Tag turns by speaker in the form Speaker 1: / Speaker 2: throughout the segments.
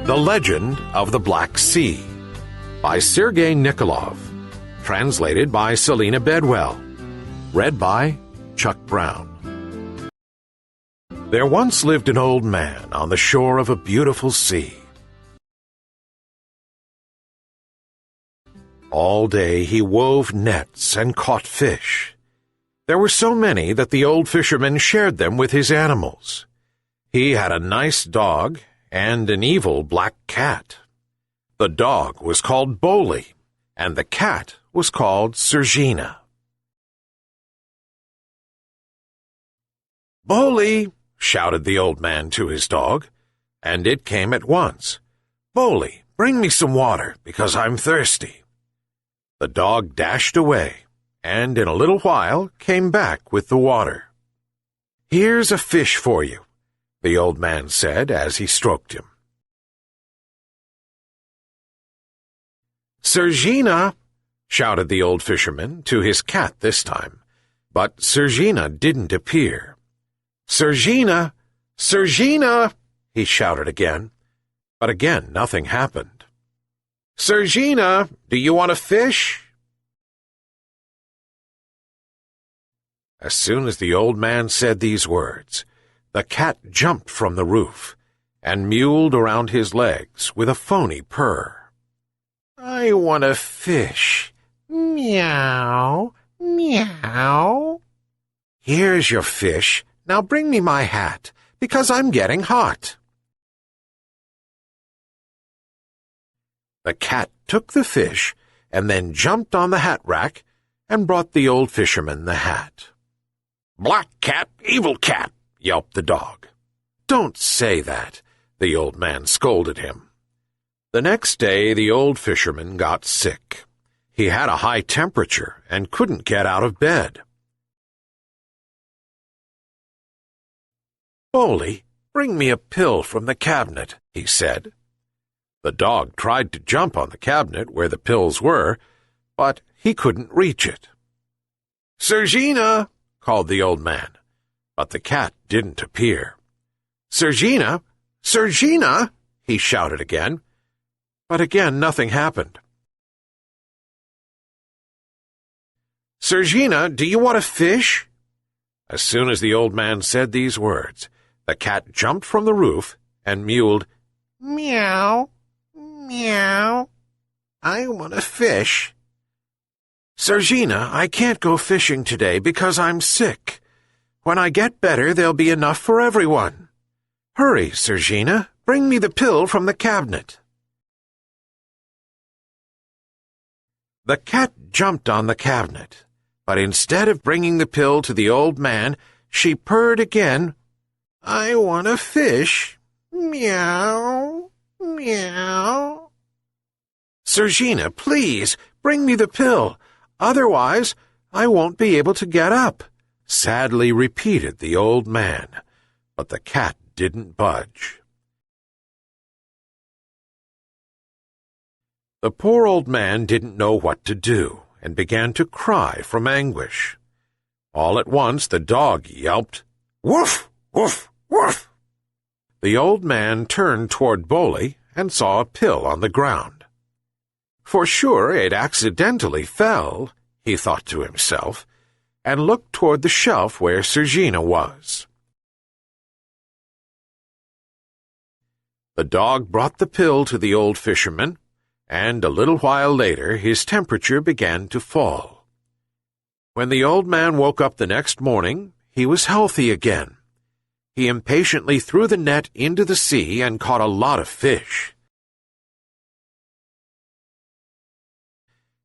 Speaker 1: The Legend of the Black Sea by Sergei Nikolov. Translated by Selena Bedwell. Read by Chuck Brown. There once lived an old man on the shore of a beautiful sea. All day he wove nets and caught fish. There were so many that the old fisherman shared them with his animals. He had a nice dog and an evil black cat. The dog was called Bowley, and the cat was called Sergina. "Bowley!" shouted the old man to his dog, and it came at once. "Bowley, bring me some water, because I'm thirsty." The dog dashed away, and in a little while came back with the water. "Here's a fish for you," the old man said as he stroked him. "Sergina!" shouted the old fisherman to his cat this time, but Sergina didn't appear. "Sergina! Sergina!" he shouted again, but again nothing happened. "Sergina, do you want a fish?" As soon as the old man said these words, the cat jumped from the roof and mewed around his legs with a phony purr. "I want a fish. Meow, meow." "Here's your fish. Now bring me my hat, because I'm getting hot." The cat took the fish and then jumped on the hat rack and brought the old fisherman the hat. "Black cat, evil cat," yelped the dog. "Don't say that," the old man scolded him. The next day the old fisherman got sick. He had a high temperature and couldn't get out of bed. "Bowley, bring me a pill from the cabinet," he said. The dog tried to jump on the cabinet where the pills were, but he couldn't reach it. "Sergina!" called the old man, but the cat didn't appear. "Sergina! Sergina!" he shouted again, but again nothing happened. "Sergina, do you want a fish?" As soon as the old man said these words, the cat jumped from the roof and mewed, "Meow, meow. I want a fish." "Sergina, I can't go fishing today because I'm sick. When I get better, there'll be enough for everyone. Hurry, Sergina, bring me the pill from the cabinet." The cat jumped on the cabinet, but instead of bringing the pill to the old man, she purred again, "I want a fish. Meow, meow." "Sergina, please, bring me the pill. Otherwise, I won't be able to get up," sadly repeated the old man, but the cat didn't budge. The poor old man didn't know what to do and began to cry from anguish. All at once the dog yelped, "Woof, woof, woof." The old man turned toward Bowley and saw a pill on the ground. For sure it accidentally fell, he thought to himself, and looked toward the shelf where Sergina was. The dog brought the pill to the old fisherman, and a little while later his temperature began to fall. When the old man woke up the next morning, he was healthy again. He impatiently threw the net into the sea and caught a lot of fish.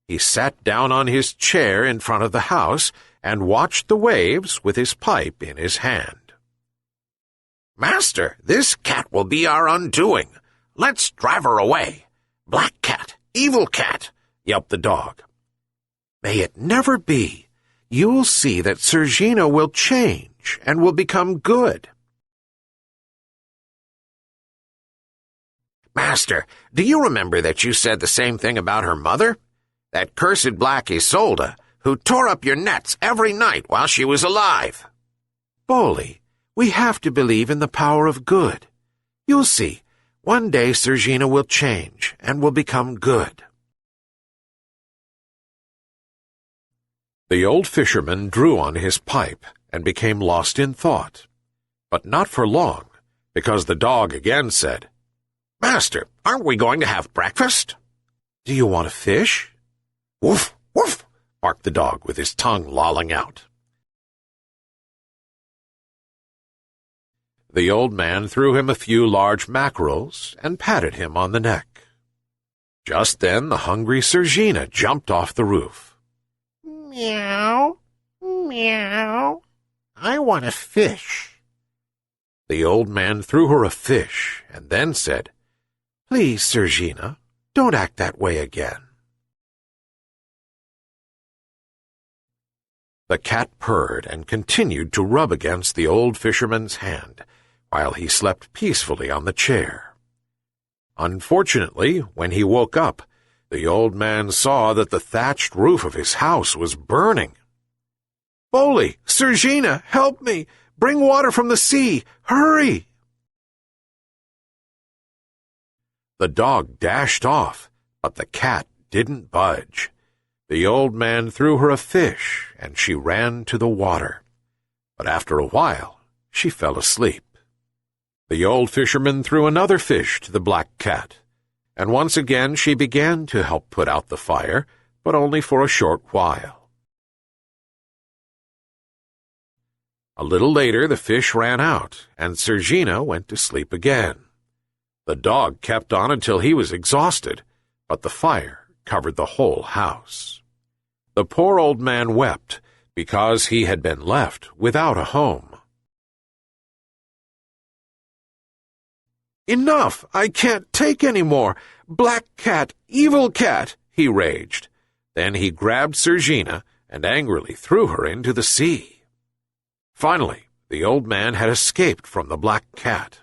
Speaker 1: He sat down on his chair in front of the house and watched the waves with his pipe in his hand. "Master, this cat will be our undoing. Let's drive her away. Black cat, evil cat," yelped the dog. "May it never be. You'll see that Sergina will change and will become good." "Master, do you remember that you said the same thing about her mother? That cursed black Isolde, who tore up your nets every night while she was alive." "Bowley, we have to believe in the power of good. You'll see, One day Sergina will change and will become good." The old fisherman drew on his pipe and became lost in thought. But not for long, because the dog again said, "Master, aren't we going to have breakfast?" "Do you want a fish?" "Woof, woof," barked the dog with his tongue lolling out. The old man threw him a few large mackerels and patted him on the neck. Just then the hungry Sergina jumped off the roof. "Meow, meow, I want a fish." The old man threw her a fish and then said, "Please, Sergina, don't act that way again." The cat purred and continued to rub against the old fisherman's hand, while he slept peacefully on the chair. Unfortunately, when he woke up, the old man saw that the thatched roof of his house was burning. "Boli, Sergina, help me! Bring water from the sea! Hurry!" The dog dashed off, but the cat didn't budge. The old man threw her a fish, and she ran to the water. But after a while, she fell asleep. The old fisherman threw another fish to the black cat, and once again she began to help put out the fire, but only for a short while. A little later the fish ran out, and Sergina went to sleep again. The dog kept on until he was exhausted, but the fire covered the whole house. The poor old man wept because he had been left without a home. "Enough! I can't take any more! Black cat! Evil cat!" he raged. Then he grabbed Sergina and angrily threw her into the sea. Finally, the old man had escaped from the black cat.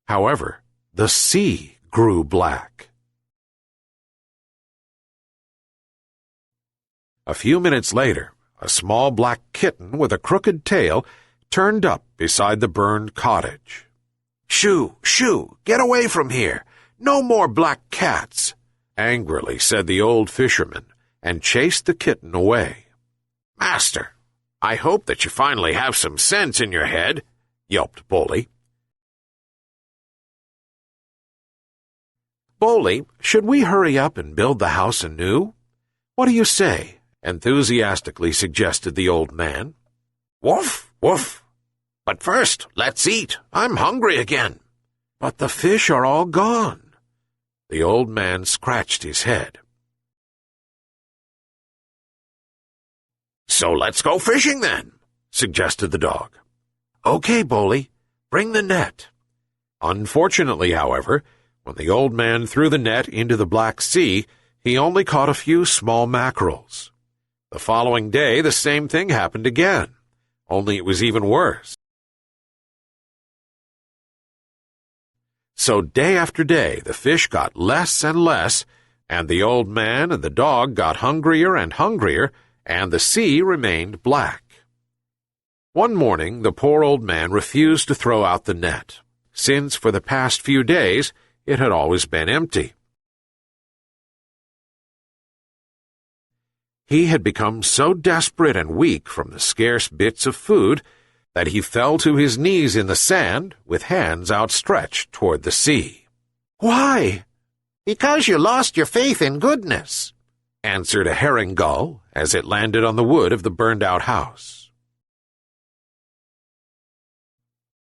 Speaker 1: However, the sea grew black. A few minutes later, a small black kitten with a crooked tail turned up beside the burned cottage. "Shoo, shoo, get away from here! No more black cats!" angrily said the old fisherman, and chased the kitten away. "Master, I hope that you finally have some sense in your head," yelped Boli. "Boli, should we hurry up and build the house anew? What do you say?" enthusiastically suggested the old man. "Woof, woof. But first, let's eat. I'm hungry again." "But the fish are all gone." The old man scratched his head. "So let's go fishing then," suggested the dog. "Okay, Boli, bring the net." Unfortunately, however, when the old man threw the net into the Black Sea, he only caught a few small mackerels. The following day, the same thing happened again, only it was even worse. So day after day, the fish got less and less, and the old man and the dog got hungrier and hungrier, and the sea remained black. One morning, the poor old man refused to throw out the net, since for the past few days it had always been empty. He had become so desperate and weak from the scarce bits of food that he fell to his knees in the sand with hands outstretched toward the sea. "Why?" "Because you lost your faith in goodness," answered a herring gull as it landed on the wood of the burned-out house.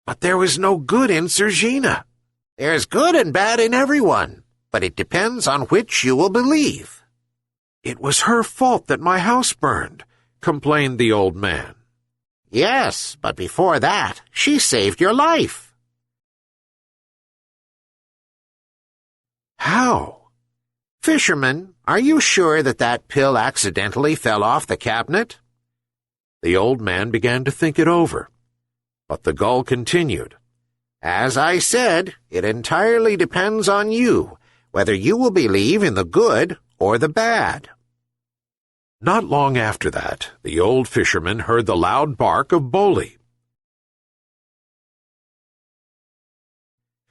Speaker 1: "But there was no good in Sergina." "There's good and bad in everyone, but it depends on which you will believe." "It was her fault that my house burned," complained the old man. "Yes, but before that, she saved your life." "How?" "Fisherman, are you sure that that pill accidentally fell off the cabinet?" The old man began to think it over, but the gull continued, "As I said, it entirely depends on you, whether you will believe in the good or the bad." Not long after that, the old fisherman heard the loud bark of Boli.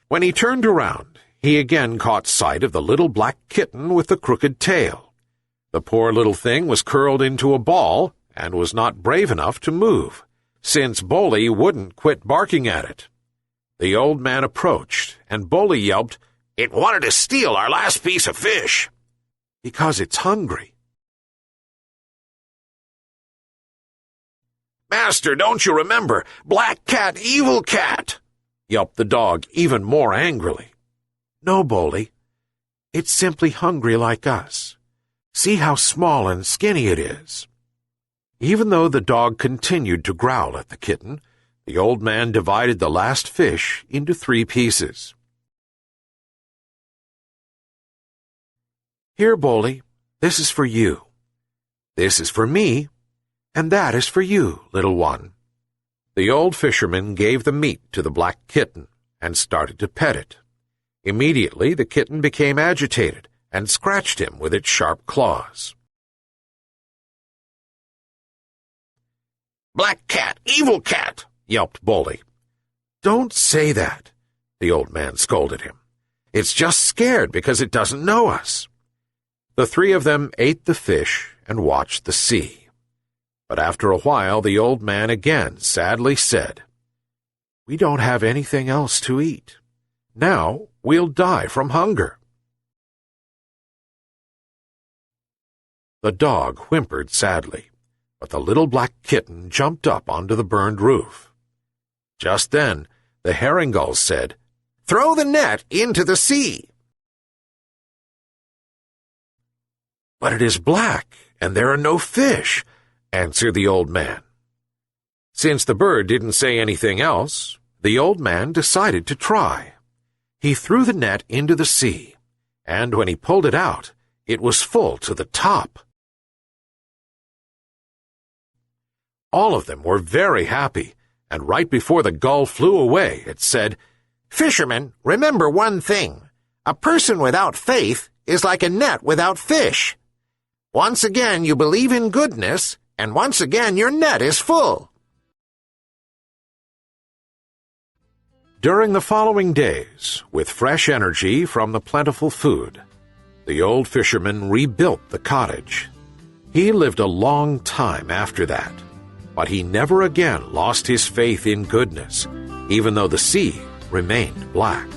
Speaker 1: When he turned around, he again caught sight of the little black kitten with the crooked tail. The poor little thing was curled into a ball and was not brave enough to move, since Boley wouldn't quit barking at it. The old man approached, and Boley yelped, "It wanted to steal our last piece of fish." "Because it's hungry." "Master, don't you remember? Black cat, evil cat!" yelped the dog even more angrily. "No, Boley. It's simply hungry like us. See how small and skinny it is." Even though the dog continued to growl at the kitten, the old man divided the last fish into 3 pieces. "Here, Boley, this is for you. This is for me, and that is for you, little one." The old fisherman gave the meat to the black kitten and started to pet it. Immediately the kitten became agitated and scratched him with its sharp claws. "Black cat, evil cat!" yelped Boley. "Don't say that," the old man scolded him. "It's just scared because it doesn't know us." The 3 of them ate the fish and watched the sea. But after a while the old man again sadly said, "We don't have anything else to eat. Now we'll die from hunger." The dog whimpered sadly, but the little black kitten jumped up onto the burned roof. Just then the herring gulls said, "Throw the net into the sea." "But it is black, and there are no fish," answered the old man. Since the bird didn't say anything else, the old man decided to try. He threw the net into the sea, and when he pulled it out, it was full to the top. All of them were very happy, and right before the gull flew away, it said, "Fishermen, remember one thing. A person without faith is like a net without fish. Once again you believe in goodness, and once again your net is full." During the following days, with fresh energy from the plentiful food, the old fisherman rebuilt the cottage. He lived a long time after that, but he never again lost his faith in goodness, even though the sea remained black.